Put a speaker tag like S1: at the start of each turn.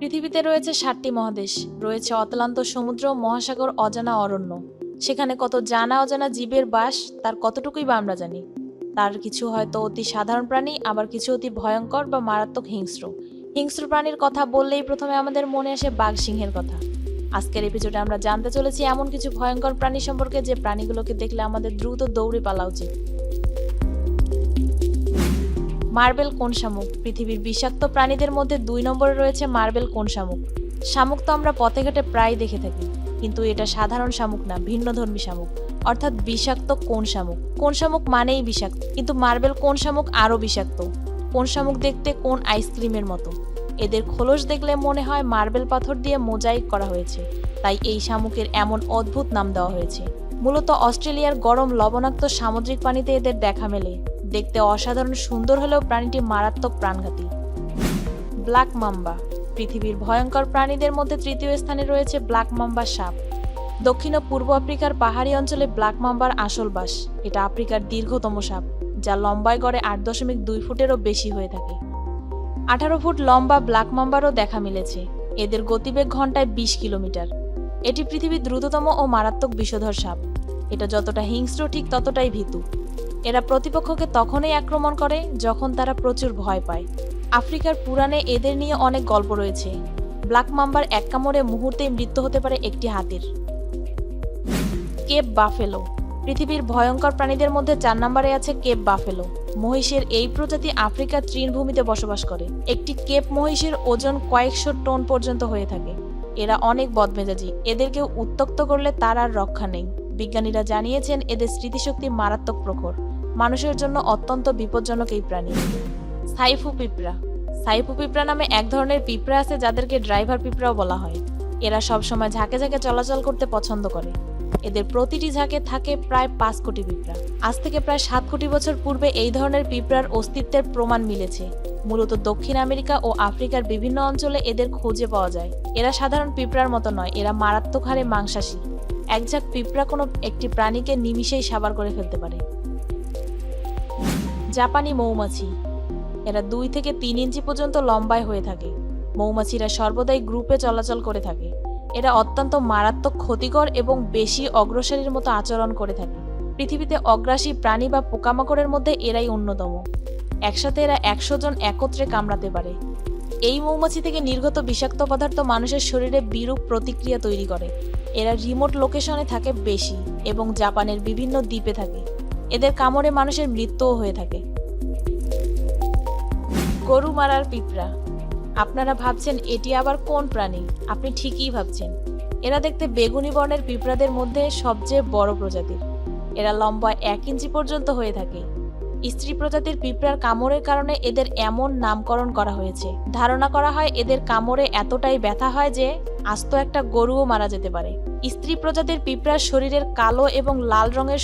S1: পৃথিবীতে রয়েছে ৭টি মহাদেশ, রয়েছে অতলান্ত সমুদ্র, মহাসাগর, অজানা অরণ্য। সেখানে কত জানা অজানা জীবের বাস, তার কতটুকুই বা আমরা জানি। তার কিছু হয়তো অতি সাধারণ প্রাণী, আবার কিছু অতি ভয়ঙ্কর বা মারাত্মক হিংস্র। হিংস্র প্রাণীর কথা বললেই প্রথমে আমাদের মনে আসে বাঘ, সিংহের কথা। আজকের এপিসোডে আমরা জানতে চলেছি এমন কিছু ভয়ঙ্কর প্রাণী সম্পর্কে যে প্রাণীগুলোকে দেখলে আমাদের দ্রুত দৌড়ে পালা উচিত। মার্বেল কোন শামুক। পৃথিবীর বিষাক্ত প্রাণীদের মধ্যে ২ নম্বরে রয়েছে মার্বেল কোন শামুক। শামুক তো আমরা পথে ঘাটে প্রায় দেখে থাকি, কিন্তু এটা সাধারণ শামুক না, ভিন্নধর্মী শামুক, অর্থাৎ বিষাক্ত কোন শামুক। কোন শামুক মানেই বিষাক্ত, কিন্তু মার্বেল কোন শামুক আরও বিষাক্ত। কোন শামুক দেখতে কোন আইসক্রিমের মতো। এদের খোলস দেখলে মনে হয় মার্বেল পাথর দিয়ে মোজাইক করা হয়েছে, তাই এই শামুকের এমন অদ্ভুত নাম দেওয়া হয়েছে। মূলত অস্ট্রেলিয়ার গরম লবণাক্ত সামুদ্রিক পানিতে এদের দেখা মেলে। দেখতে অসাধারণ সুন্দর হলেও প্রাণীটি মারাত্মক প্রাণঘাতী। Black mamba. পৃথিবীর ভয়ঙ্কর প্রাণীদের মধ্যে তৃতীয় স্থানে রয়েছে ব্ল্যাক মাম্বা সাপ। দক্ষিণ ও পূর্ব আফ্রিকার পাহাড়ি অঞ্চলে ব্ল্যাক মাম্বার আসল বাস। এটা আফ্রিকার দীর্ঘতম সাপ, যা লম্বায় গড়ে ৮.২ ফুটেরও বেশি হয়ে থাকে। ১৮ ফুট লম্বা ব্ল্যাক মাম্বারও দেখা মিলেছে। এদের গতিবেগ ঘন্টায় ২০ কিলোমিটার। এটি পৃথিবীর দ্রুততম ও মারাত্মক বিষধর সাপ। এটা যতটা হিংস্র ঠিক ততটাই ভীতু। এরা প্রতিপক্ষকে তখনই আক্রমণ করে যখন তারা প্রচুর ভয় পায়। আফ্রিকার পুরাণে এদের নিয়ে অনেক গল্প রয়েছে। ব্ল্যাক মাম্বার এক কামড়ে মুহূর্তেই মৃত্যু হতে পারে একটি হাতির। Cape buffalo. পৃথিবীর ভয়ঙ্কর প্রাণীদের মধ্যে ৪ নম্বরে আছে কেপ বাফেলো। মহিষের এই প্রজাতি আফ্রিকার তৃণভূমিতে বসবাস করে। একটি কেপ মহিষের ওজন কয়েকশো টন পর্যন্ত হয়ে থাকে। এরা অনেক বদমেজাজি। এদেরকেও উত্ত্যক্ত করলে তার আর রক্ষা নেই। বিজ্ঞানীরা জানিয়েছেন এদের স্মৃতিশক্তি মারাত্মক প্রখর। মানুষের জন্য অত্যন্ত বিপজ্জনক এই প্রাণী। সাইফু পিঁপড়া। সাইফু পিঁপড়া নামে এক ধরনের পিঁপড়া আছে যাদেরকে ড্রাইভার পিঁপড়াও বলা হয়। এরা সবসময় ঝাঁকে ঝাঁকে চলাচল করতে পছন্দ করে। এদের প্রতিটি ঝাঁকে থাকে প্রায় ৫ কোটি পিঁপড়া। আজ থেকে প্রায় ৭ কোটি বছর পূর্বে এই ধরনের পিঁপড়ার অস্তিত্বের প্রমাণ মিলেছে। মূলত দক্ষিণ আমেরিকা ও আফ্রিকার বিভিন্ন অঞ্চলে এদের খুঁজে পাওয়া যায়। এরা সাধারণ পিঁপড়ার মতো নয়, এরা মারাত্মক হারে মাংসাশী। এক ঝাঁক পিঁপড়া কোনো একটি প্রাণীকে নিমিষেই সাবার করে ফেলতে পারে। জাপানি মৌমাছি। এরা ২ থেকে ৩ ইঞ্চি পর্যন্ত লম্বায় হয়ে থাকে। মৌমাছিরা সর্বদাই গ্রুপে চলাচল করে থাকে। এরা অত্যন্ত মারাত্মক, ক্ষতিকর এবং বেশি অগ্রসরীর মতো আচরণ করে থাকে। পৃথিবীতে অগ্রাসী প্রাণী বা পোকামাকড়ের মধ্যে এরাই অন্যতম। একসাথে এরা ১০০ জন একত্রে কামড়াতে পারে। এই মৌমাছি থেকে নির্গত বিষাক্ত পদার্থ মানুষের শরীরে বিরূপ প্রতিক্রিয়া তৈরি করে। এরা রিমোট লোকেশনে থাকে বেশি এবং জাপানের বিভিন্ন দ্বীপে থাকে। এদের কামড়ে মানুষের মৃত্যুও হয়ে থাকে। গরু মারার পিঁপড়া। আপনারা ভাবছেন এটি আবার কোন প্রাণী? আপনি ঠিকই ভাবছেন। এরা দেখতে বেগুনি বর্ণের পিঁপড়াদের মধ্যে সবচেয়ে বড় প্রজাতির। এরা লম্বা ১ ইঞ্চি পর্যন্ত হয়ে থাকে। স্ত্রী প্রজাতির পিঁপড়ার কামড়ের কারণে এদের এমন নামকরণ করা হয়েছে। ধারণা করা হয় এদের কামড়ে এতটাই ব্যথা হয় যে আস্ত একটা গরুও মারা যেতে পারে। স্ত্রী প্রজাতির পিঁপড়ার শরীরের কালো এবং লাল রঙের